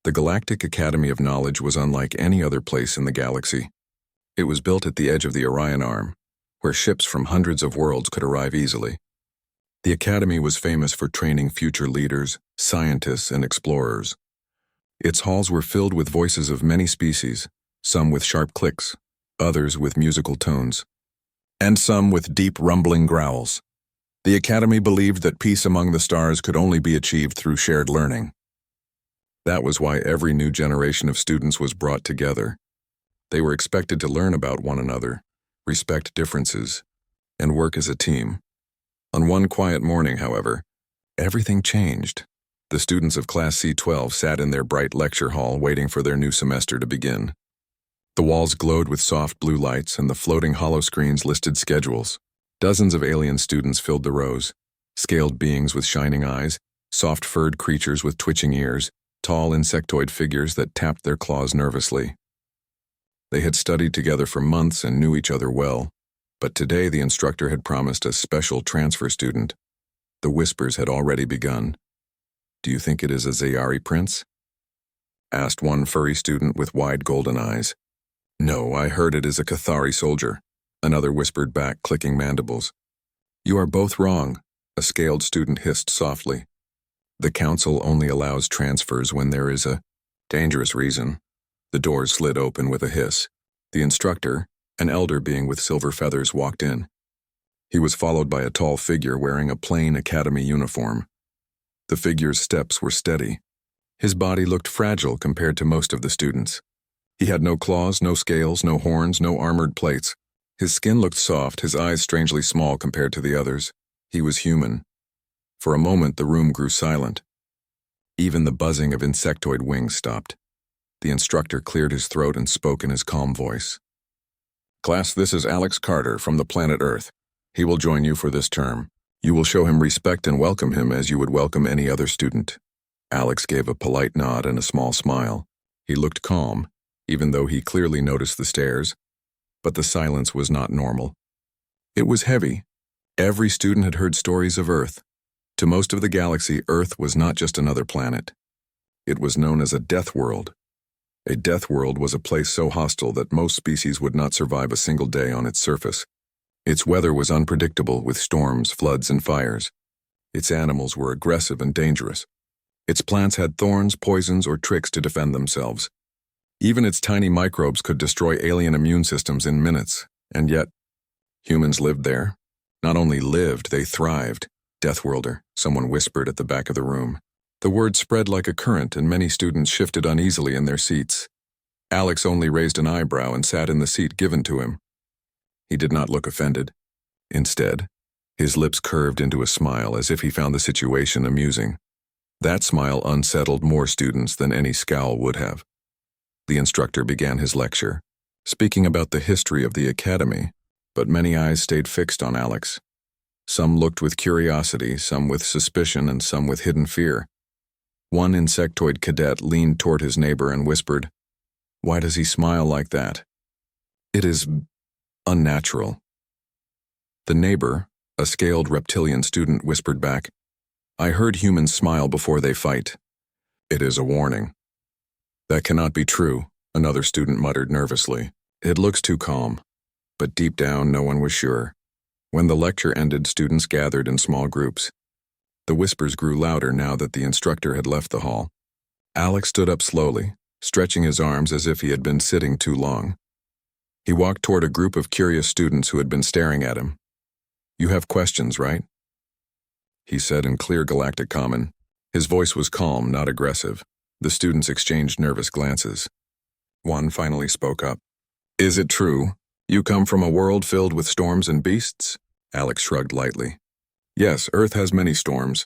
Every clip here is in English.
The Galactic Academy of Knowledge was unlike any other place in the galaxy. It was built at the edge of the Orion Arm, where ships from hundreds of worlds could arrive easily. The Academy was famous for training future leaders, scientists, and explorers. Its halls were filled with voices of many species, some with sharp clicks, others with musical tones, and some with deep rumbling growls. The Academy believed that peace among the stars could only be achieved through shared learning. That was why every new generation of students was brought together. They were expected to learn about one another, respect differences, and work as a team. On one quiet morning, however, everything changed. The students of Class C-12 sat in their bright lecture hall waiting for their new semester to begin. The walls glowed with soft blue lights, and the floating holoscreens listed schedules. Dozens of alien students filled the rows, scaled beings with shining eyes, soft-furred creatures with twitching ears, tall insectoid figures that tapped their claws nervously. They had studied together for months and knew each other well, but today the instructor had promised a special transfer student. The whispers had already begun. "Do you think it is a Zayari prince?" asked one furry student with wide golden eyes. "No, I heard it is a Cathari soldier," another whispered back, clicking mandibles. "You are both wrong," a scaled student hissed softly. "The council only allows transfers when there is a dangerous reason." The doors slid open with a hiss. The instructor, an elder being with silver feathers, walked in. He was followed by a tall figure wearing a plain academy uniform. The figure's steps were steady. His body looked fragile compared to most of the students. He had no claws, no scales, no horns, no armored plates. His skin looked soft, his eyes strangely small compared to the others. He was human. For a moment, the room grew silent. Even the buzzing of insectoid wings stopped. The instructor cleared his throat and spoke in his calm voice. "Class, this is Alex Carter from the planet Earth. He will join you for this term. You will show him respect and welcome him as you would welcome any other student." Alex gave a polite nod and a small smile. He looked calm, even though he clearly noticed the stares. But the silence was not normal. It was heavy. Every student had heard stories of Earth. To most of the galaxy, Earth was not just another planet. It was known as a death world. A death world was a place so hostile that most species would not survive a single day on its surface. Its weather was unpredictable, with storms, floods, and fires. Its animals were aggressive and dangerous. Its plants had thorns, poisons, or tricks to defend themselves. Even its tiny microbes could destroy alien immune systems in minutes, and yet, humans lived there. Not only lived, they thrived. "Deathworlder," someone whispered at the back of the room. The word spread like a current, and many students shifted uneasily in their seats. Alex only raised an eyebrow and sat in the seat given to him. He did not look offended. Instead, his lips curved into a smile as if he found the situation amusing. That smile unsettled more students than any scowl would have. The instructor began his lecture, speaking about the history of the academy, but many eyes stayed fixed on Alex. Some looked with curiosity, some with suspicion, and some with hidden fear. One insectoid cadet leaned toward his neighbor and whispered, "Why does he smile like that? It is unnatural." The neighbor, a scaled reptilian student, whispered back, "I heard humans smile before they fight. It is a warning." "That cannot be true," another student muttered nervously. "It looks too calm." But deep down, no one was sure. When the lecture ended, students gathered in small groups. The whispers grew louder now that the instructor had left the hall. Alex stood up slowly, stretching his arms as if he had been sitting too long. He walked toward a group of curious students who had been staring at him. "You have questions, right?" he said in clear Galactic Common. His voice was calm, not aggressive. The students exchanged nervous glances. One finally spoke up. "Is it true? You come from a world filled with storms and beasts?" Alex shrugged lightly. "Yes, Earth has many storms.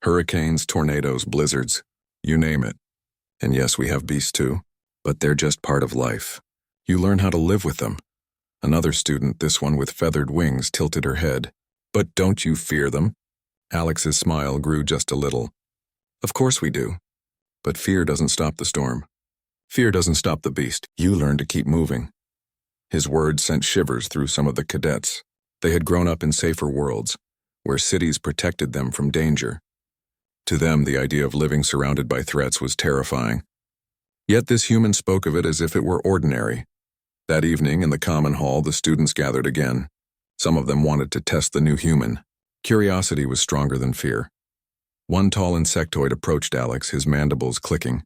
Hurricanes, tornadoes, blizzards, you name it. And yes, we have beasts too, but they're just part of life. You learn how to live with them." Another student, this one with feathered wings, tilted her head. "But don't you fear them?" Alex's smile grew just a little. "Of course we do. But fear doesn't stop the storm. Fear doesn't stop the beast. You learn to keep moving." His words sent shivers through some of the cadets. They had grown up in safer worlds, where cities protected them from danger. To them, the idea of living surrounded by threats was terrifying. Yet this human spoke of it as if it were ordinary. That evening, in the common hall, the students gathered again. Some of them wanted to test the new human. Curiosity was stronger than fear. One tall insectoid approached Alex, his mandibles clicking.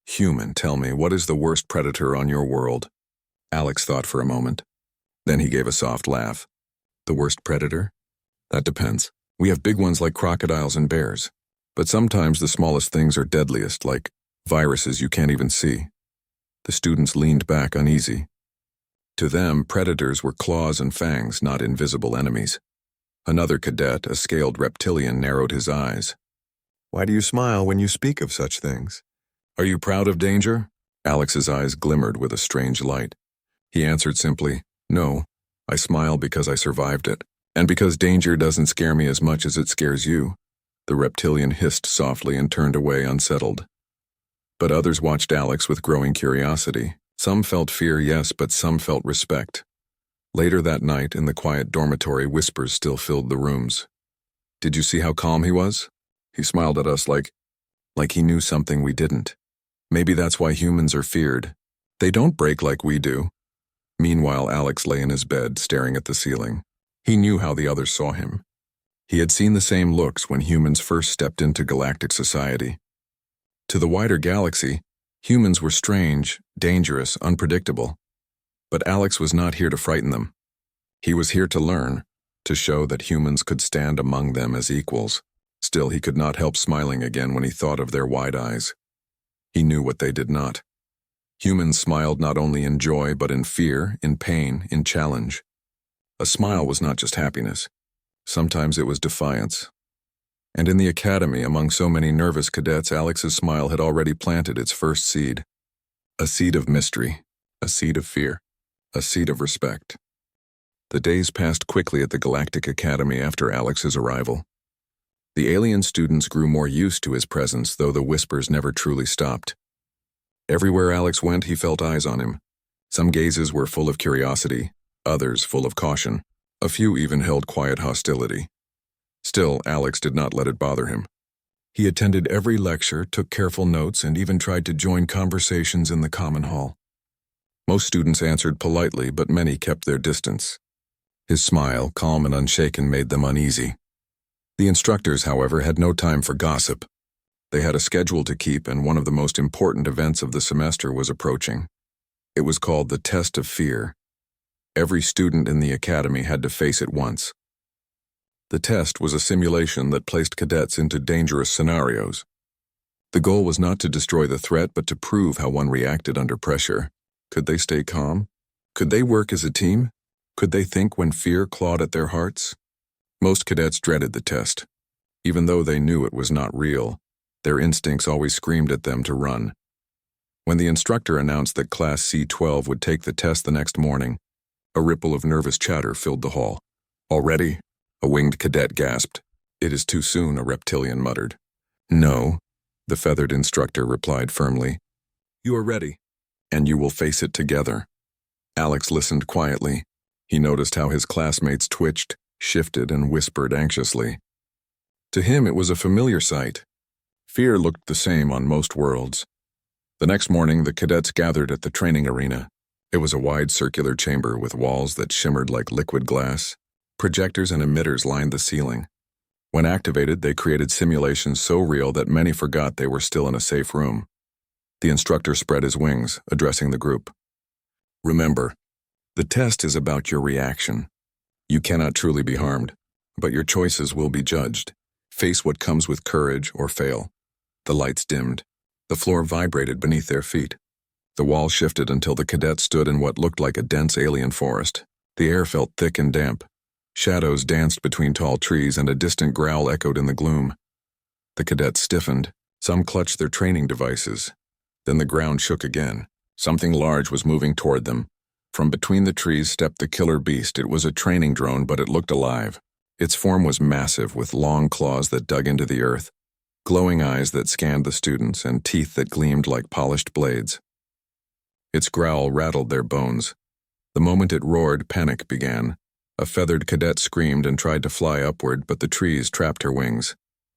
"Human, tell me, what is the worst predator on your world?" Alex thought for a moment. Then he gave a soft laugh. "The worst predator? That depends. We have big ones like crocodiles and bears. But sometimes the smallest things are deadliest, like viruses you can't even see." The students leaned back uneasy. To them, predators were claws and fangs, not invisible enemies. Another cadet, a scaled reptilian, narrowed his eyes. "Why do you smile when you speak of such things? Are you proud of danger?" Alex's eyes glimmered with a strange light. He answered simply, "No, I smile because I survived it, and because danger doesn't scare me as much as it scares you." The reptilian hissed softly and turned away unsettled. But others watched Alex with growing curiosity. Some felt fear, yes, but some felt respect. Later that night, in the quiet dormitory, whispers still filled the rooms. "Did you see how calm he was? He smiled at us like he knew something we didn't. Maybe that's why humans are feared. They don't break like we do." Meanwhile, Alex lay in his bed, staring at the ceiling. He knew how the others saw him. He had seen the same looks when humans first stepped into galactic society. To the wider galaxy, humans were strange, dangerous, unpredictable. But Alex was not here to frighten them. He was here to learn, to show that humans could stand among them as equals. Still, he could not help smiling again when he thought of their wide eyes. He knew what they did not. Humans smiled not only in joy, but in fear, in pain, in challenge. A smile was not just happiness. Sometimes it was defiance. And in the academy, among so many nervous cadets, Alex's smile had already planted its first seed. A seed of mystery, a seed of fear, a seed of respect. The days passed quickly at the Galactic Academy after Alex's arrival. The alien students grew more used to his presence, though the whispers never truly stopped. Everywhere Alex went, he felt eyes on him. Some gazes were full of curiosity, others full of caution. A few even held quiet hostility. Still, Alex did not let it bother him. He attended every lecture, took careful notes, and even tried to join conversations in the common hall. Most students answered politely, but many kept their distance. His smile, calm and unshaken, made them uneasy. The instructors, however, had no time for gossip. They had a schedule to keep, and one of the most important events of the semester was approaching. It was called the Test of Fear. Every student in the academy had to face it once. The test was a simulation that placed cadets into dangerous scenarios. The goal was not to destroy the threat, but to prove how one reacted under pressure. Could they stay calm? Could they work as a team? Could they think when fear clawed at their hearts? Most cadets dreaded the test. Even though they knew it was not real, their instincts always screamed at them to run. When the instructor announced that Class C-12 would take the test the next morning, a ripple of nervous chatter filled the hall. "Already?" A winged cadet gasped. "It is too soon," a reptilian muttered. "No," the feathered instructor replied firmly. "You are ready, and you will face it together." Alex listened quietly. He noticed how his classmates twitched, shifted, and whispered anxiously. To him, it was a familiar sight. Fear looked the same on most worlds. The next morning, the cadets gathered at the training arena. It was a wide circular chamber with walls that shimmered like liquid glass. Projectors and emitters lined the ceiling. When activated, they created simulations so real that many forgot they were still in a safe room. The instructor spread his wings, addressing the group. "Remember, the test is about your reaction. You cannot truly be harmed, but your choices will be judged. Face what comes with courage or fail." The lights dimmed. The floor vibrated beneath their feet. The wall shifted until the cadets stood in what looked like a dense alien forest. The air felt thick and damp. Shadows danced between tall trees, and a distant growl echoed in the gloom. The cadets stiffened. Some clutched their training devices. Then the ground shook again. Something large was moving toward them. From between the trees stepped the killer beast. It was a training drone, but it looked alive. Its form was massive, with long claws that dug into the earth, glowing eyes that scanned the students, and teeth that gleamed like polished blades. Its growl rattled their bones. The moment it roared, panic began. A feathered cadet screamed and tried to fly upward, but the trees trapped her wings.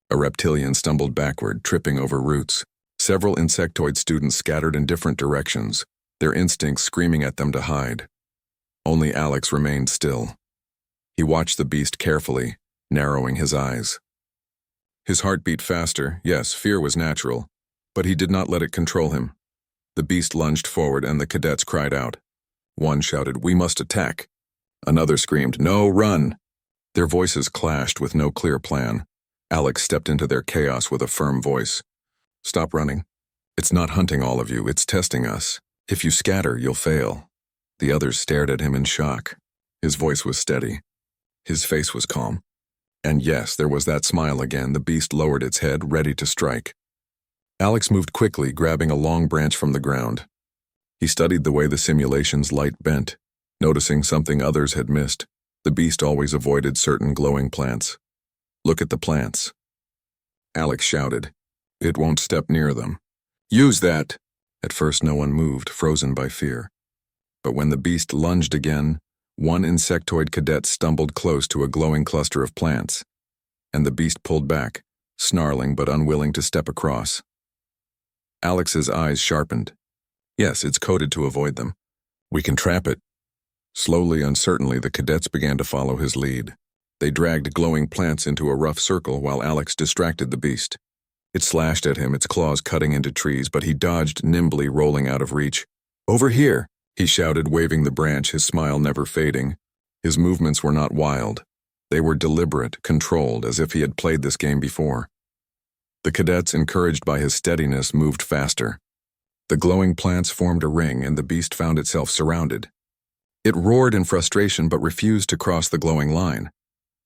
A reptilian stumbled backward, tripping over roots. Several insectoid students scattered in different directions, their instincts screaming at them to hide. Only Alex remained still. He watched the beast carefully, narrowing his eyes. His heart beat faster. Yes, fear was natural, but he did not let it control him. The beast lunged forward and the cadets cried out. One shouted, "We must attack." Another screamed, "No, run!" Their voices clashed with no clear plan. Alex stepped into their chaos with a firm voice. "Stop running. It's not hunting all of you, it's testing us. If you scatter, you'll fail." The others stared at him in shock. His voice was steady. His face was calm. And yes, there was that smile again. The beast lowered its head, ready to strike. Alex moved quickly, grabbing a long branch from the ground. He studied the way the simulation's light bent, noticing something others had missed. The beast always avoided certain glowing plants. "Look at the plants." Alex shouted. "It won't step near them." "Use that!" At first no one moved, frozen by fear. But when the beast lunged again, one insectoid cadet stumbled close to a glowing cluster of plants, and the beast pulled back, snarling but unwilling to step across. Alex's eyes sharpened. Yes, it's coded to avoid them. We can trap it. Slowly, uncertainly, the cadets began to follow his lead. They dragged glowing plants into a rough circle while Alex distracted the beast. It slashed at him, its claws cutting into trees, but he dodged nimbly, rolling out of reach. "Over here!" he shouted, waving the branch, his smile never fading. His movements were not wild. They were deliberate, controlled, as if he had played this game before. The cadets, encouraged by his steadiness, moved faster. The glowing plants formed a ring, and the beast found itself surrounded. It roared in frustration but refused to cross the glowing line.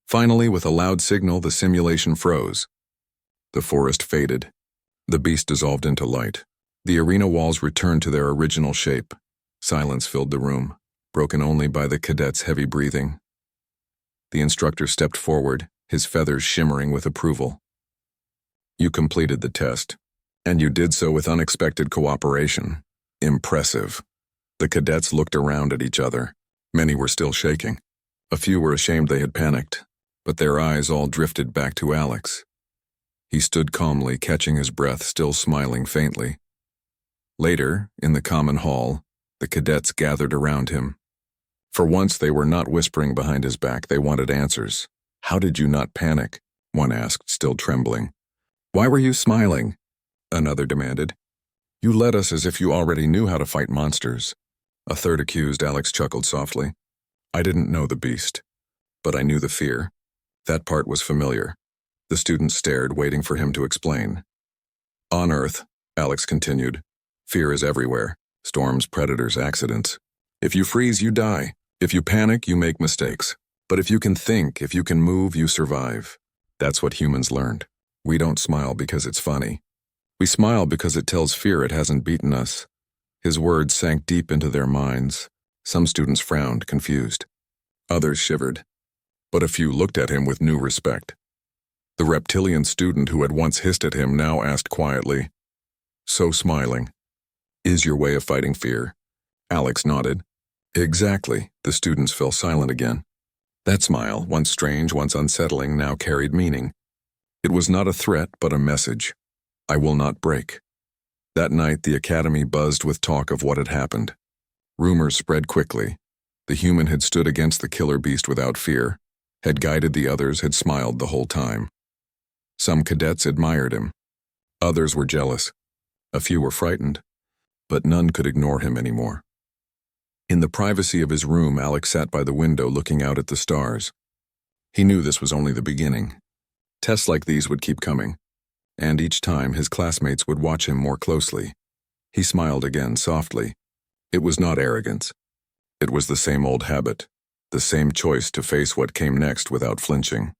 Finally, with a loud signal, the simulation froze. The forest faded. The beast dissolved into light. The arena walls returned to their original shape. Silence filled the room, broken only by the cadets' heavy breathing. The instructor stepped forward, his feathers shimmering with approval. "You completed the test, and you did so with unexpected cooperation. Impressive." The cadets looked around at each other. Many were still shaking. A few were ashamed they had panicked, but their eyes all drifted back to Alex. He stood calmly, catching his breath, still smiling faintly. Later, in the common hall, the cadets gathered around him. For once, they were not whispering behind his back. They wanted answers. "How did you not panic?" one asked, still trembling. "Why were you smiling?" another demanded. "You led us as if you already knew how to fight monsters." A third accused. Alex chuckled softly. "I didn't know the beast, but I knew the fear. That part was familiar." The students stared, waiting for him to explain. "On Earth," Alex continued, "fear is everywhere. Storms, predators, accidents. If you freeze, you die. If you panic, you make mistakes. But if you can think, if you can move, you survive. That's what humans learned. We don't smile because it's funny. We smile because it tells fear it hasn't beaten us." His words sank deep into their minds. Some students frowned, confused. Others shivered. But a few looked at him with new respect. The reptilian student who had once hissed at him now asked quietly, "So smiling is your way of fighting fear?" Alex nodded. "Exactly." The students fell silent again. That smile, once strange, once unsettling, now carried meaning. It was not a threat, but a message. "I will not break." That night, the academy buzzed with talk of what had happened. Rumors spread quickly. The human had stood against the killer beast without fear, had guided the others, had smiled the whole time. Some cadets admired him. Others were jealous. A few were frightened, but none could ignore him anymore. In the privacy of his room, Alex sat by the window looking out at the stars. He knew this was only the beginning. Tests like these would keep coming, and each time his classmates would watch him more closely. He smiled again, softly. It was not arrogance. It was the same old habit, the same choice to face what came next without flinching.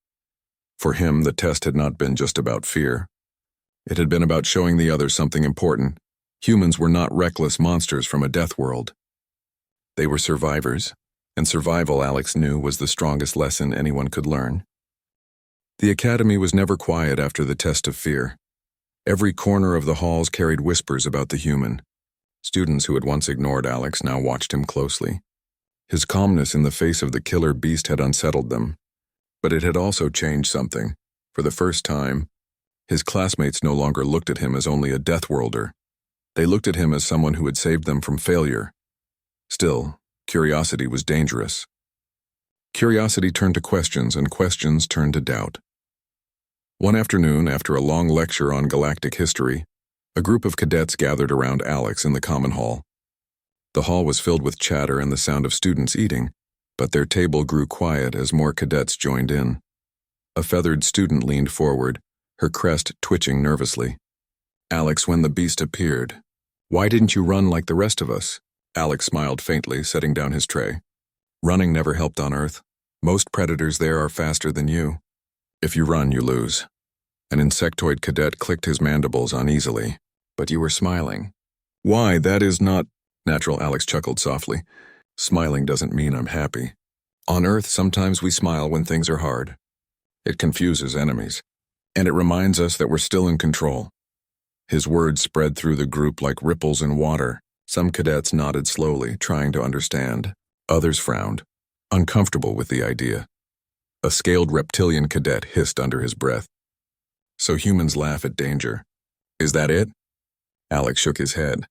For him, the test had not been just about fear. It had been about showing the others something important. Humans were not reckless monsters from a death world. They were survivors, and survival, Alex knew, was the strongest lesson anyone could learn. The academy was never quiet after the test of fear. Every corner of the halls carried whispers about the human. Students who had once ignored Alex now watched him closely. His calmness in the face of the killer beast had unsettled them. But it had also changed something. For the first time, His classmates no longer looked at him as only a Deathworlder. They looked at him as someone who had saved them from failure. Still, curiosity was dangerous. Curiosity turned to questions, and questions turned to doubt. One afternoon, after a long lecture on galactic history, a group of cadets gathered around Alex in the common hall. The hall was filled with chatter and the sound of students eating, but their table grew quiet as more cadets joined in. A feathered student leaned forward, her crest twitching nervously. "Alex, when the beast appeared, why didn't you run like the rest of us?" Alex smiled faintly, setting down his tray. "Running never helped on Earth. Most predators there are faster than you. If you run, you lose." An insectoid cadet clicked his mandibles uneasily. "But you were smiling." "Why, that is not natural," Alex chuckled softly. "Smiling doesn't mean I'm happy. On Earth, sometimes we smile when things are hard. It confuses enemies, and it reminds us that we're still in control." His words spread through the group like ripples in water. Some cadets nodded slowly, trying to understand. Others frowned, uncomfortable with the idea. A scaled reptilian cadet hissed under his breath. "So humans laugh at danger. Is that it?" Alex shook his head.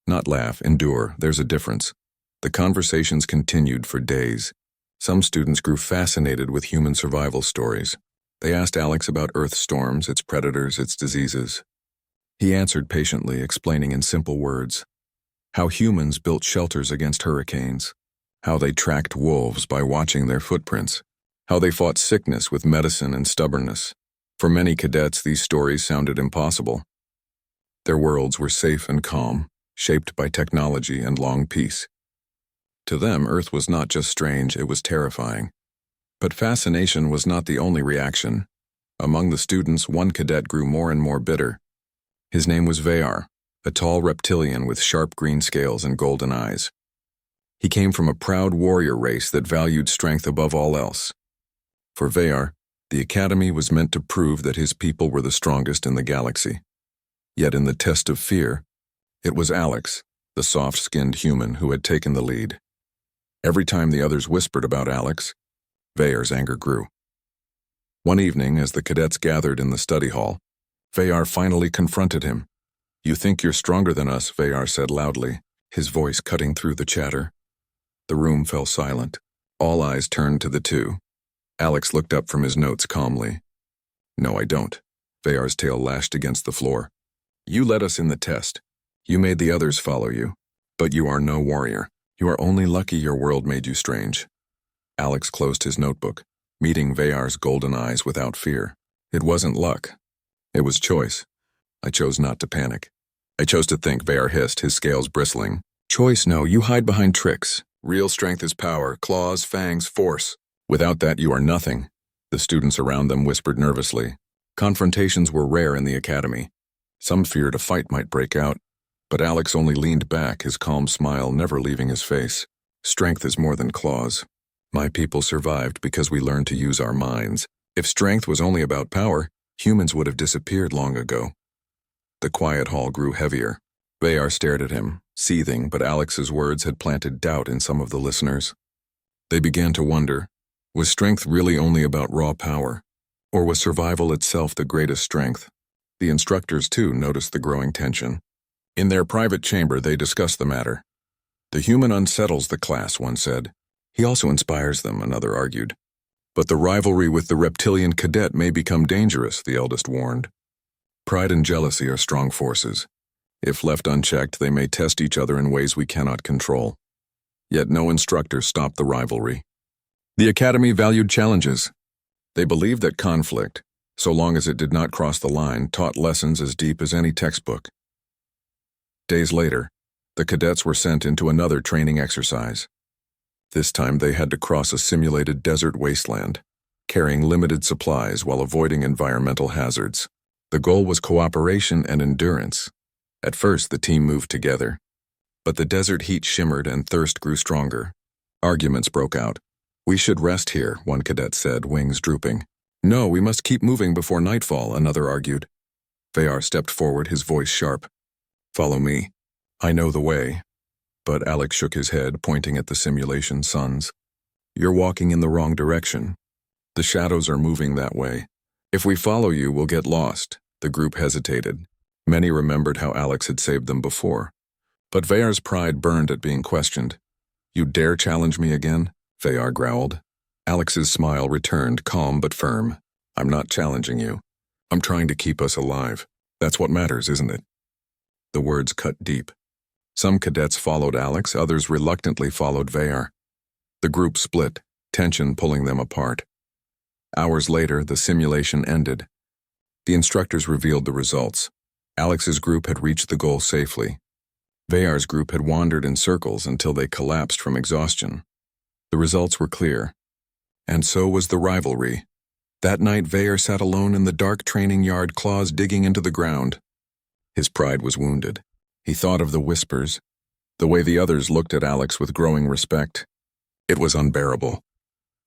"Not laugh, endure. There's a difference." The conversations continued for days. Some students grew fascinated with human survival stories. They asked Alex about Earth storms, its predators, its diseases. He answered patiently, explaining in simple words how humans built shelters against hurricanes, how they tracked wolves by watching their footprints, how they fought sickness with medicine and stubbornness. For many cadets, these stories sounded impossible. Their worlds were safe and calm, shaped by technology and long peace. To them, Earth was not just strange, it was terrifying. But fascination was not the only reaction. Among the students, one cadet grew more and more bitter. His name was Veyar, a tall reptilian with sharp green scales and golden eyes. He came from a proud warrior race that valued strength above all else. For Veyar, the Academy was meant to prove that his people were the strongest in the galaxy. Yet in the test of fear, it was Alex, the soft-skinned human, who had taken the lead. Every time the others whispered about Alex, Veyar's anger grew. One evening, as the cadets gathered in the study hall, Veyar finally confronted him. "You think you're stronger than us," Veyar said loudly, his voice cutting through the chatter. The room fell silent. All eyes turned to the two. Alex looked up from his notes calmly. "No, I don't." Veyar's tail lashed against the floor. "You led us in the test. You made the others follow you. But you are no warrior. You are only lucky your world made you strange." Alex closed his notebook, meeting Veyar's golden eyes without fear. "It wasn't luck. It was choice. I chose not to panic. I chose to think," Veyar hissed, his scales bristling. "Choice, no, you hide behind tricks. Real strength is power, claws, fangs, force. Without that, you are nothing." The students around them whispered nervously. Confrontations were rare in the Academy. Some feared a fight might break out, but Alex only leaned back, his calm smile never leaving his face. "Strength is more than claws. My people survived because we learned to use our minds. If strength was only about power, humans would have disappeared long ago." The quiet hall grew heavier. Veyar stared at him, seething, but Alex's words had planted doubt in some of the listeners. They began to wonder, was strength really only about raw power? Or was survival itself the greatest strength? The instructors, too, noticed the growing tension. In their private chamber, they discussed the matter. "The human unsettles the class," one said. "He also inspires them," another argued. "But the rivalry with the reptilian cadet may become dangerous," the eldest warned. "Pride and jealousy are strong forces. If left unchecked, they may test each other in ways we cannot control." Yet no instructor stopped the rivalry. The Academy valued challenges. They believed that conflict, so long as it did not cross the line, taught lessons as deep as any textbook. Days later, the cadets were sent into another training exercise. This time they had to cross a simulated desert wasteland, carrying limited supplies while avoiding environmental hazards. The goal was cooperation and endurance. At first, the team moved together. But the desert heat shimmered and thirst grew stronger. Arguments broke out. "We should rest here," one cadet said, wings drooping. "No, we must keep moving before nightfall," another argued. Veyar stepped forward, his voice sharp. "Follow me. I know the way." But Alex shook his head, pointing at the simulation suns. "You're walking in the wrong direction. The shadows are moving that way. If we follow you, we'll get lost. The group hesitated. Many remembered how Alex had saved them before. But Veyar's pride burned at being questioned. "You dare challenge me again?" Veyar growled. Alex's smile returned, calm but firm. "I'm not challenging you. I'm trying to keep us alive. That's what matters, isn't it?" The words cut deep. Some cadets followed Alex, others reluctantly followed Veyar. The group split, tension pulling them apart. Hours later, the simulation ended. The instructors revealed the results. Alex's group had reached the goal safely. Veyar's group had wandered in circles until they collapsed from exhaustion. The results were clear. And so was the rivalry. That night, Veyar sat alone in the dark training yard, claws digging into the ground. His pride was wounded. He thought of the whispers, the way the others looked at Alex with growing respect. It was unbearable.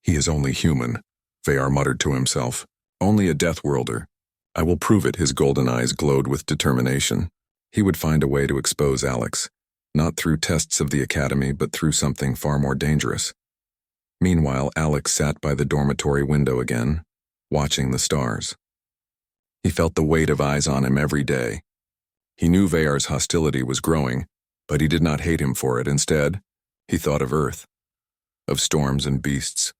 "He is only human," Veyar muttered to himself. "Only a Deathworlder. I will prove it." His golden eyes glowed with determination. He would find a way to expose Alex, not through tests of the Academy, but through something far more dangerous. Meanwhile, Alex sat by the dormitory window again, watching the stars. He felt the weight of eyes on him every day. He knew Veyar's hostility was growing, but he did not hate him for it. Instead, he thought of Earth, of storms and beasts,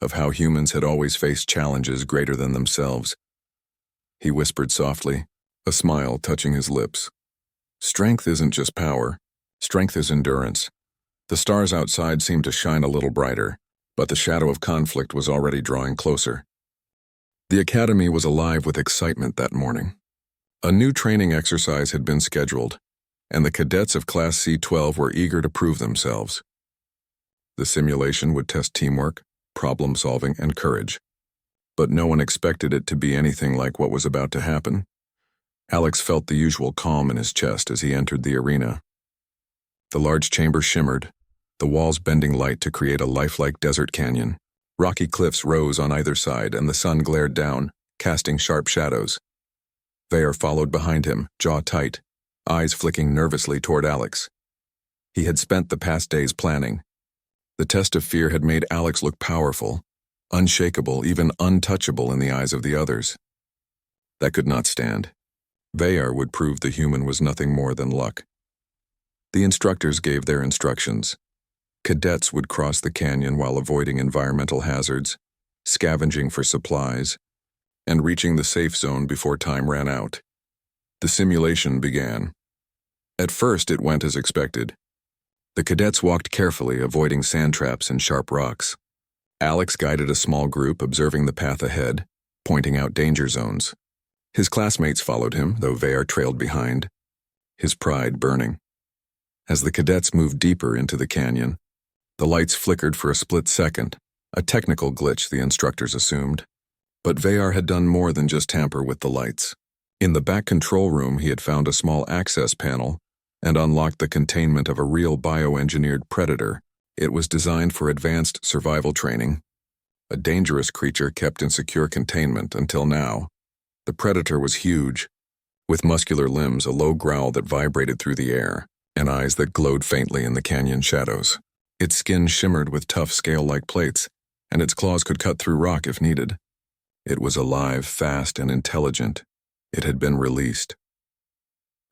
of how humans had always faced challenges greater than themselves. He whispered softly, a smile touching his lips. "Strength isn't just power. Strength is endurance." The stars outside seemed to shine a little brighter, but the shadow of conflict was already drawing closer. The Academy was alive with excitement that morning. A new training exercise had been scheduled, and the cadets of Class C-12 were eager to prove themselves. The simulation would test teamwork, problem-solving, and courage. But no one expected it to be anything like what was about to happen. Alex felt the usual calm in his chest as he entered the arena. The large chamber shimmered, the walls bending light to create a lifelike desert canyon. Rocky cliffs rose on either side, and the sun glared down, casting sharp shadows. Veyar followed behind him, jaw tight, eyes flicking nervously toward Alex. He had spent the past days planning. The test of fear had made Alex look powerful, unshakable, even untouchable in the eyes of the others. That could not stand. Veyar would prove the human was nothing more than luck. The instructors gave their instructions. Cadets would cross the canyon while avoiding environmental hazards, scavenging for supplies, and reaching the safe zone before time ran out. The simulation began. At first, it went as expected. The cadets walked carefully, avoiding sand traps and sharp rocks. Alex guided a small group, observing the path ahead, pointing out danger zones. His classmates followed him, though Veyar trailed behind, his pride burning. As the cadets moved deeper into the canyon, the lights flickered for a split second, a technical glitch the instructors assumed. But Veyar had done more than just tamper with the lights. In the back control room, he had found a small access panel and unlocked the containment of a real bioengineered predator. It was designed for advanced survival training, a dangerous creature kept in secure containment until now. The predator was huge, with muscular limbs, a low growl that vibrated through the air, and eyes that glowed faintly in the canyon shadows. Its skin shimmered with tough scale-like plates, and its claws could cut through rock if needed. It was alive, fast, and intelligent. It had been released.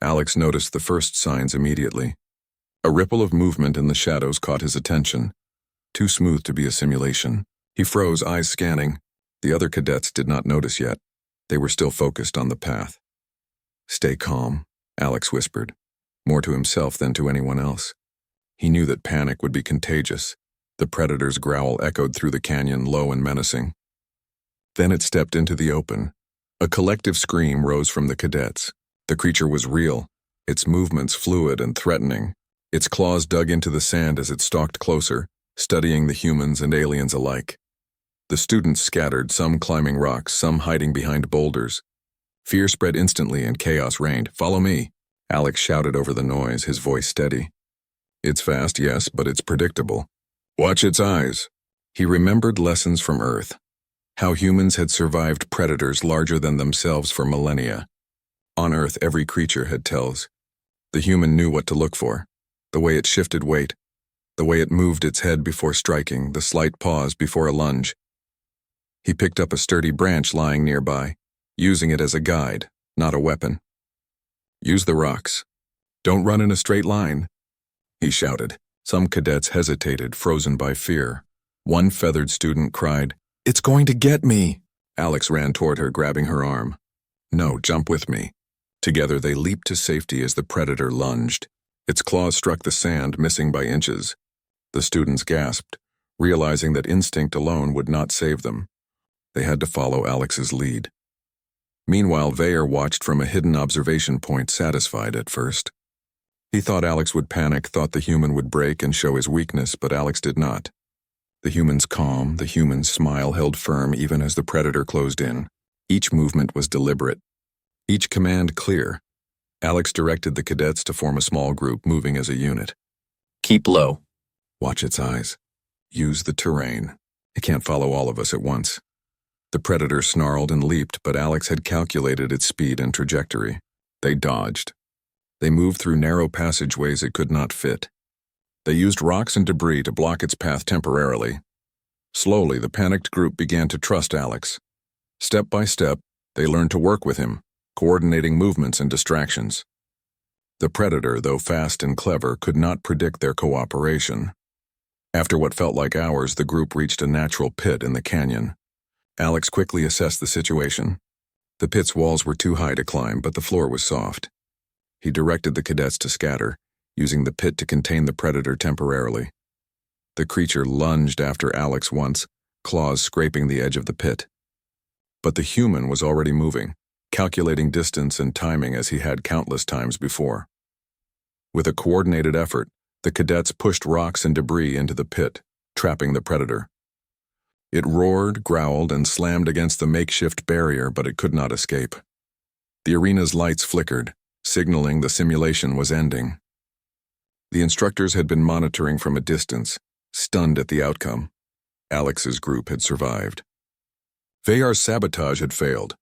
Alex noticed the first signs immediately. A ripple of movement in the shadows caught his attention. Too smooth to be a simulation. He froze, eyes scanning. The other cadets did not notice yet. They were still focused on the path. "Stay calm," Alex whispered, more to himself than to anyone else. He knew that panic would be contagious. The predator's growl echoed through the canyon, low and menacing. Then it stepped into the open. A collective scream rose from the cadets. The creature was real, its movements fluid and threatening. Its claws dug into the sand as it stalked closer, studying the humans and aliens alike. The students scattered, some climbing rocks, some hiding behind boulders. Fear spread instantly and chaos reigned. "Follow me," Alex shouted over the noise, his voice steady. "It's fast, yes, but it's predictable. Watch its eyes." He remembered lessons from Earth, how humans had survived predators larger than themselves for millennia. On Earth, every creature had tells. The human knew what to look for, the way it shifted weight, the way it moved its head before striking, the slight pause before a lunge. He picked up a sturdy branch lying nearby, using it as a guide, not a weapon. Use the rocks. Don't run in a straight line, he shouted. Some cadets hesitated, frozen by fear. One feathered student cried, "It's going to get me!" Alex ran toward her, grabbing her arm. "No, jump with me." Together they leaped to safety as the predator lunged. Its claws struck the sand, missing by inches. The students gasped, realizing that instinct alone would not save them. They had to follow Alex's lead. Meanwhile, Vayer watched from a hidden observation point, satisfied at first. He thought Alex would panic, thought the human would break and show his weakness, but Alex did not. The human's calm, the human's smile held firm even as the predator closed in. Each movement was deliberate. Each command clear. Alex directed the cadets to form a small group, moving as a unit. "Keep low. Watch its eyes. Use the terrain. It can't follow all of us at once." The predator snarled and leaped, but Alex had calculated its speed and trajectory. They dodged. They moved through narrow passageways it could not fit. They used rocks and debris to block its path temporarily. Slowly, the panicked group began to trust Alex. Step by step, they learned to work with him, coordinating movements and distractions. The predator, though fast and clever, could not predict their cooperation. After what felt like hours, the group reached a natural pit in the canyon. Alex quickly assessed the situation. The pit's walls were too high to climb, but the floor was soft. He directed the cadets to scatter, using the pit to contain the predator temporarily. The creature lunged after Alex once, claws scraping the edge of the pit. But the human was already moving, calculating distance and timing as he had countless times before. With a coordinated effort, the cadets pushed rocks and debris into the pit, trapping the predator. It roared, growled, and slammed against the makeshift barrier, but it could not escape. The arena's lights flickered, signaling the simulation was ending. The instructors had been monitoring from a distance, stunned at the outcome. Alex's group had survived. Vayar's sabotage had failed.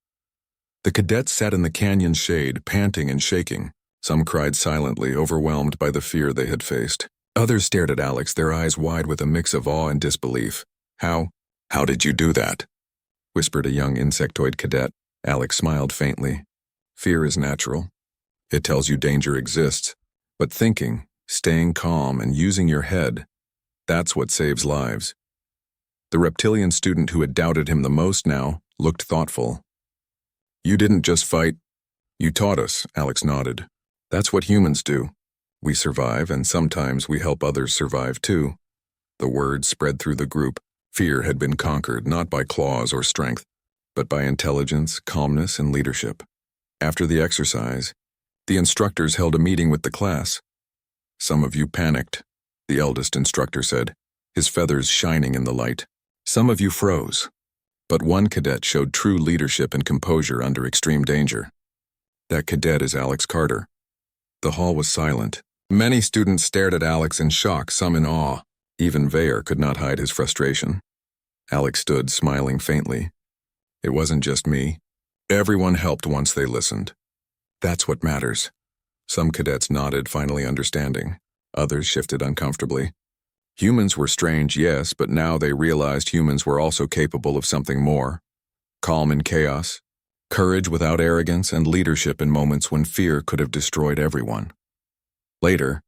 The cadets sat in the canyon's shade, panting and shaking. Some cried silently, overwhelmed by the fear they had faced. Others stared at Alex, their eyes wide with a mix of awe and disbelief. How did you do that?" whispered a young insectoid cadet. Alex smiled faintly. "Fear is natural. It tells you danger exists. But thinking, staying calm, and using your head, that's what saves lives." The reptilian student who had doubted him the most now looked thoughtful. "You didn't just fight. You taught us," Alex nodded. "That's what humans do. We survive, and sometimes we help others survive too." The word spread through the group. Fear had been conquered not by claws or strength, but by intelligence, calmness, and leadership. After the exercise, the instructors held a meeting with the class. "Some of you panicked," the eldest instructor said, his feathers shining in the light. "Some of you froze. But one cadet showed true leadership and composure under extreme danger. That cadet is Alex Carter." The hall was silent. Many students stared at Alex in shock, some in awe. Even Vayer could not hide his frustration. Alex stood, smiling faintly. "It wasn't just me. Everyone helped once they listened. That's what matters." Some cadets nodded, finally understanding. Others shifted uncomfortably. Humans were strange, yes, but now they realized humans were also capable of something more. Calm in chaos, courage without arrogance, and leadership in moments when fear could have destroyed everyone. Later,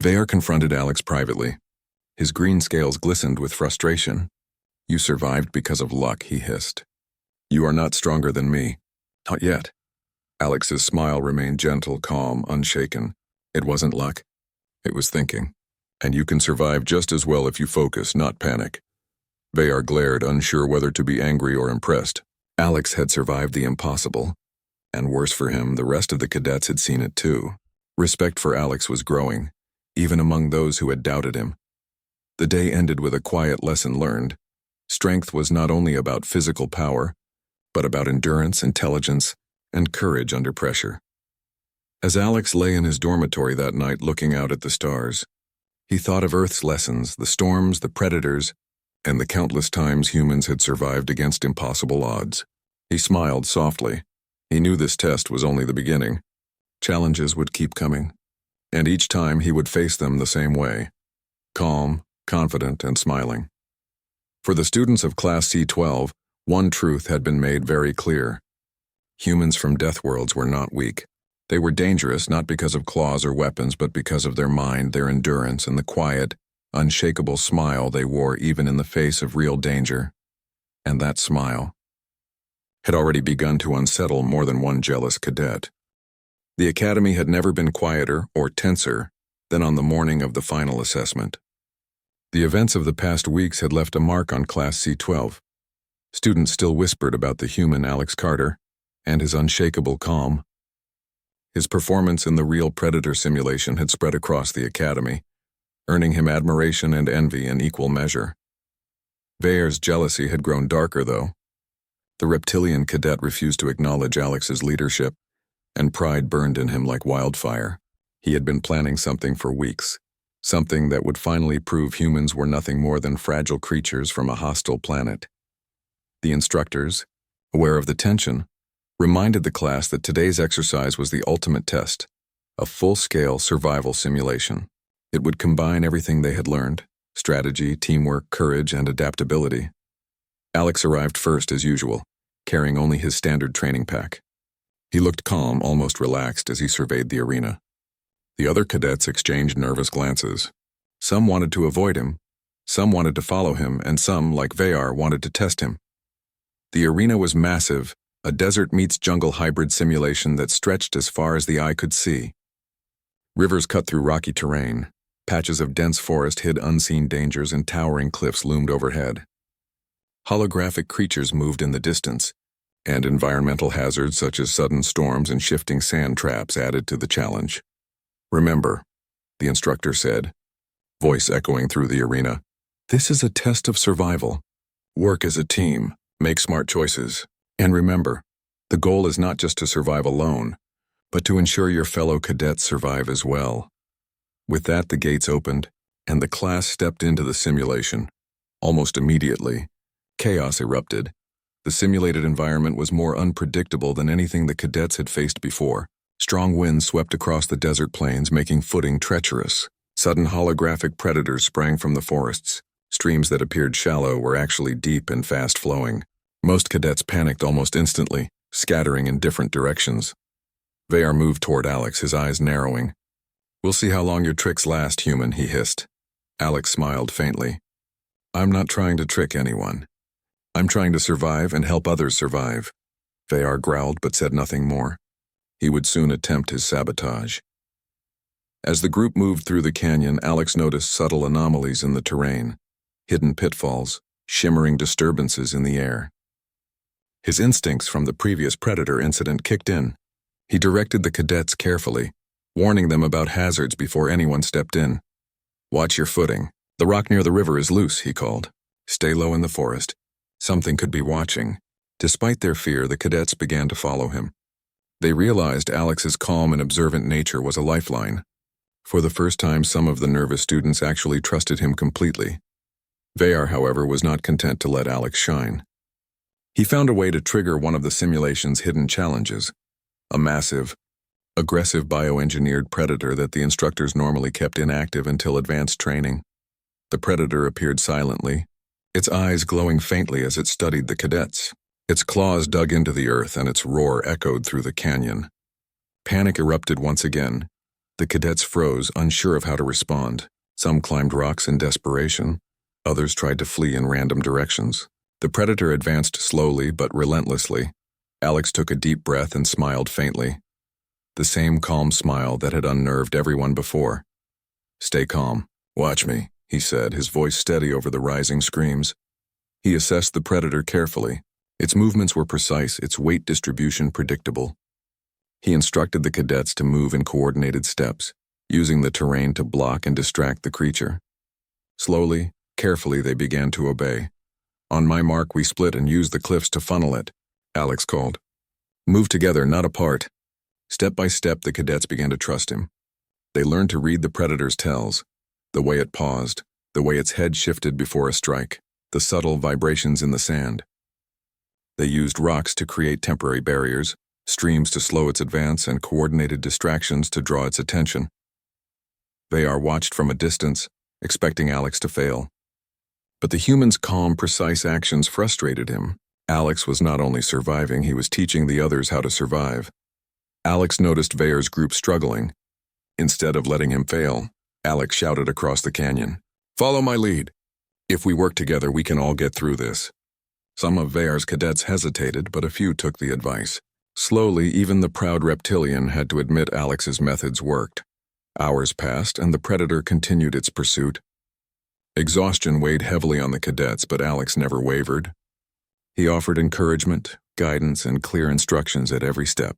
Vayer confronted Alex privately. His green scales glistened with frustration. "You survived because of luck," he hissed. "You are not stronger than me. Not yet." Alex's smile remained gentle, calm, unshaken. "It wasn't luck. It was thinking. And you can survive just as well if you focus, not panic." Vayer glared, unsure whether to be angry or impressed. Alex had survived the impossible. And worse for him, the rest of the cadets had seen it too. Respect for Alex was growing, even among those who had doubted him. The day ended with a quiet lesson learned. Strength was not only about physical power, but about endurance, intelligence, and courage under pressure. As Alex lay in his dormitory that night looking out at the stars, he thought of Earth's lessons, the storms, the predators, and the countless times humans had survived against impossible odds. He smiled softly. He knew this test was only the beginning. Challenges would keep coming, and each time he would face them the same way, calm, confident, and smiling. For the students of Class C-12, one truth had been made very clear. Humans from Deathworlds were not weak. They were dangerous not because of claws or weapons, but because of their mind, their endurance, and the quiet, unshakable smile they wore even in the face of real danger. And that smile had already begun to unsettle more than one jealous cadet. The academy had never been quieter or tenser than on the morning of the final assessment. The events of the past weeks had left a mark on Class C-12. Students still whispered about the human Alex Carter and his unshakable calm. His performance in the real Predator simulation had spread across the academy, earning him admiration and envy in equal measure. Veyer's jealousy had grown darker, though. The reptilian cadet refused to acknowledge Alex's leadership, and pride burned in him like wildfire. He had been planning something for weeks, something that would finally prove humans were nothing more than fragile creatures from a hostile planet. The instructors, aware of the tension, reminded the class that today's exercise was the ultimate test, a full-scale survival simulation. It would combine everything they had learned: strategy, teamwork, courage, and adaptability. Alex arrived first as usual, carrying only his standard training pack. He looked calm, almost relaxed, as he surveyed the arena. The other cadets exchanged nervous glances. Some wanted to avoid him, some wanted to follow him, and some, like Veyer, wanted to test him. The arena was massive, a desert meets jungle hybrid simulation that stretched as far as the eye could see. Rivers cut through rocky terrain, patches of dense forest hid unseen dangers, and towering cliffs loomed overhead. Holographic creatures moved in the distance, and environmental hazards such as sudden storms and shifting sand traps added to the challenge. "Remember," the instructor said, voice echoing through the arena, "this is a test of survival. Work as a team, make smart choices, and remember, the goal is not just to survive alone, but to ensure your fellow cadets survive as well." With that, the gates opened, and the class stepped into the simulation. Almost immediately, chaos erupted. The simulated environment was more unpredictable than anything the cadets had faced before. Strong winds swept across the desert plains, making footing treacherous. Sudden holographic predators sprang from the forests. Streams that appeared shallow were actually deep and fast-flowing. Most cadets panicked almost instantly, scattering in different directions. Veyer moved toward Alex, his eyes narrowing. "We'll see how long your tricks last, human," he hissed. Alex smiled faintly. "I'm not trying to trick anyone. I'm trying to survive and help others survive." Veyer growled but said nothing more. He would soon attempt his sabotage. As the group moved through the canyon, Alex noticed subtle anomalies in the terrain, hidden pitfalls, shimmering disturbances in the air. His instincts from the previous Predator incident kicked in. He directed the cadets carefully, warning them about hazards before anyone stepped in. "Watch your footing. The rock near the river is loose," he called. "Stay low in the forest. Something could be watching." Despite their fear, the cadets began to follow him. They realized Alex's calm and observant nature was a lifeline. For the first time, some of the nervous students actually trusted him completely. Veyer, however, was not content to let Alex shine. He found a way to trigger one of the simulation's hidden challenges, a massive, aggressive bioengineered predator that the instructors normally kept inactive until advanced training. The predator appeared silently, its eyes glowing faintly as it studied the cadets. Its claws dug into the earth and its roar echoed through the canyon. Panic erupted once again. The cadets froze, unsure of how to respond. Some climbed rocks in desperation. Others tried to flee in random directions. The predator advanced slowly but relentlessly. Alex took a deep breath and smiled faintly. The same calm smile that had unnerved everyone before. "Stay calm. Watch me," he said, his voice steady over the rising screams. He assessed the predator carefully. Its movements were precise, its weight distribution predictable. He instructed the cadets to move in coordinated steps, using the terrain to block and distract the creature. Slowly, carefully, they began to obey. "On my mark, we split and used the cliffs to funnel it," Alex called. "Move together, not apart." Step by step, the cadets began to trust him. They learned to read the predator's tells, the way it paused, the way its head shifted before a strike, the subtle vibrations in the sand. They used rocks to create temporary barriers, streams to slow its advance, and coordinated distractions to draw its attention. Veyer watched from a distance, expecting Alex to fail. But the human's calm, precise actions frustrated him. Alex was not only surviving, he was teaching the others how to survive. Alex noticed Veyer's group struggling. Instead of letting him fail, Alex shouted across the canyon, "Follow my lead. If we work together, we can all get through this." Some of Veyer's cadets hesitated, but a few took the advice. Slowly, even the proud reptilian had to admit Alex's methods worked. Hours passed, and the Predator continued its pursuit. Exhaustion weighed heavily on the cadets, but Alex never wavered. He offered encouragement, guidance, and clear instructions at every step.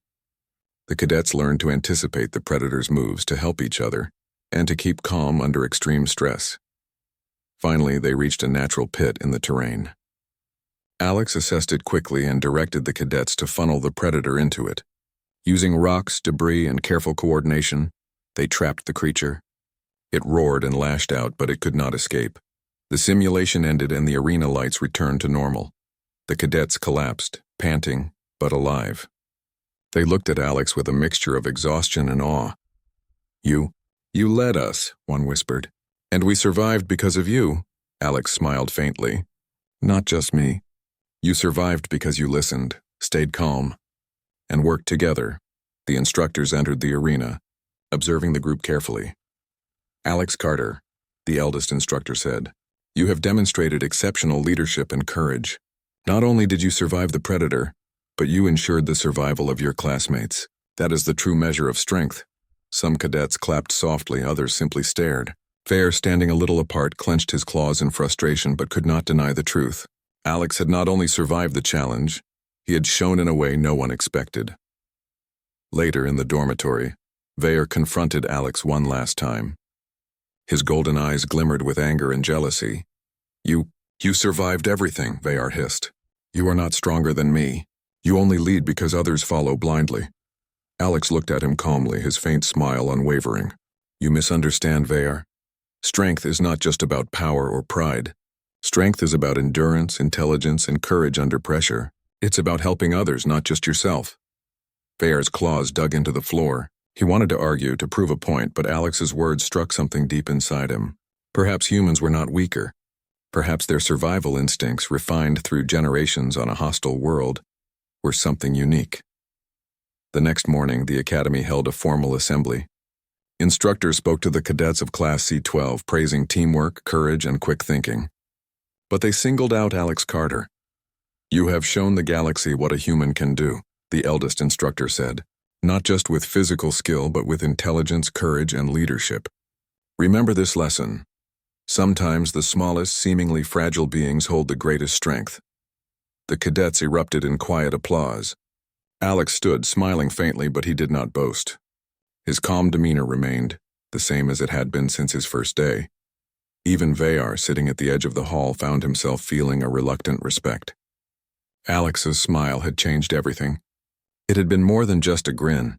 The cadets learned to anticipate the Predator's moves, to help each other, and to keep calm under extreme stress. Finally, they reached a natural pit in the terrain. Alex assessed it quickly and directed the cadets to funnel the Predator into it. Using rocks, debris, and careful coordination, they trapped the creature. It roared and lashed out, but it could not escape. The simulation ended and the arena lights returned to normal. The cadets collapsed, panting, but alive. They looked at Alex with a mixture of exhaustion and awe. You led us," one whispered. "And we survived because of you," Alex smiled faintly. "Not just me. You survived because you listened, stayed calm, and worked together." The instructors entered the arena, observing the group carefully. "Alex Carter," the eldest instructor said, "you have demonstrated exceptional leadership and courage. Not only did you survive the Predator, but you ensured the survival of your classmates. That is the true measure of strength." Some cadets clapped softly, others simply stared. Veyer, standing a little apart, clenched his claws in frustration but could not deny the truth. Alex had not only survived the challenge, he had shown in a way no one expected. Later in the dormitory, Veyer confronted Alex one last time. His golden eyes glimmered with anger and jealousy. You survived everything," Veyer hissed. "You are not stronger than me. You only lead because others follow blindly." Alex looked at him calmly, his faint smile unwavering. "You misunderstand, Veyer. Strength is not just about power or pride. Strength is about endurance, intelligence, and courage under pressure. It's about helping others, not just yourself." Veyer's claws dug into the floor. He wanted to argue, to prove a point, but Alex's words struck something deep inside him. Perhaps humans were not weaker. Perhaps their survival instincts, refined through generations on a hostile world, were something unique. The next morning, the Academy held a formal assembly. Instructors spoke to the cadets of Class C-12, praising teamwork, courage, and quick thinking. But they singled out Alex Carter. "You have shown the galaxy what a human can do," the eldest instructor said. "Not just with physical skill, but with intelligence, courage, and leadership. Remember this lesson. Sometimes the smallest, seemingly fragile beings hold the greatest strength." The cadets erupted in quiet applause. Alex stood, smiling faintly, but he did not boast. His calm demeanor remained, the same as it had been since his first day. Even Veyer, sitting at the edge of the hall, found himself feeling a reluctant respect. Alex's smile had changed everything. It had been more than just a grin.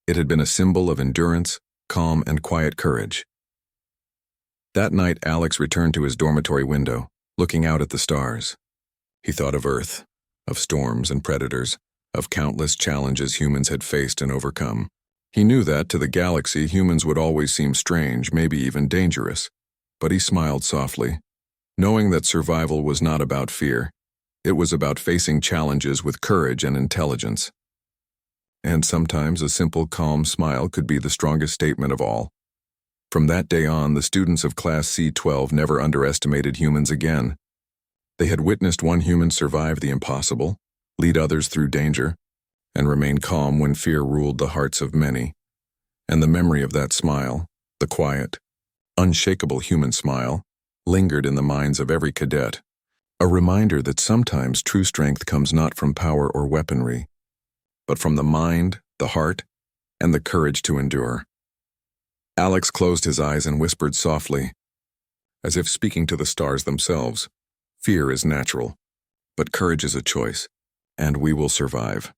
It had been a symbol of endurance, calm, and quiet courage. That night, Alex returned to his dormitory window, looking out at the stars. He thought of Earth, of storms and predators, of countless challenges humans had faced and overcome. He knew that, to the galaxy, humans would always seem strange, maybe even dangerous. But he smiled softly, knowing that survival was not about fear. It was about facing challenges with courage and intelligence. And sometimes a simple, calm smile could be the strongest statement of all. From that day on, the students of Class C-12 never underestimated humans again. They had witnessed one human survive the impossible, lead others through danger, and remain calm when fear ruled the hearts of many. And the memory of that smile, the quiet, unshakable human smile, lingered in the minds of every cadet, a reminder that sometimes true strength comes not from power or weaponry, but from the mind, the heart, and the courage to endure. Alex closed his eyes and whispered softly, as if speaking to the stars themselves, "Fear is natural, but courage is a choice, and we will survive."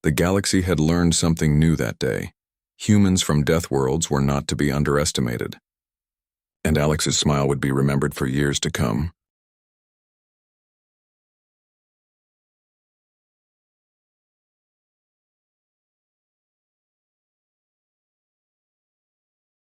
The galaxy had learned something new that day. Humans from Deathworlds were not to be underestimated. And Alex's smile would be remembered for years to come.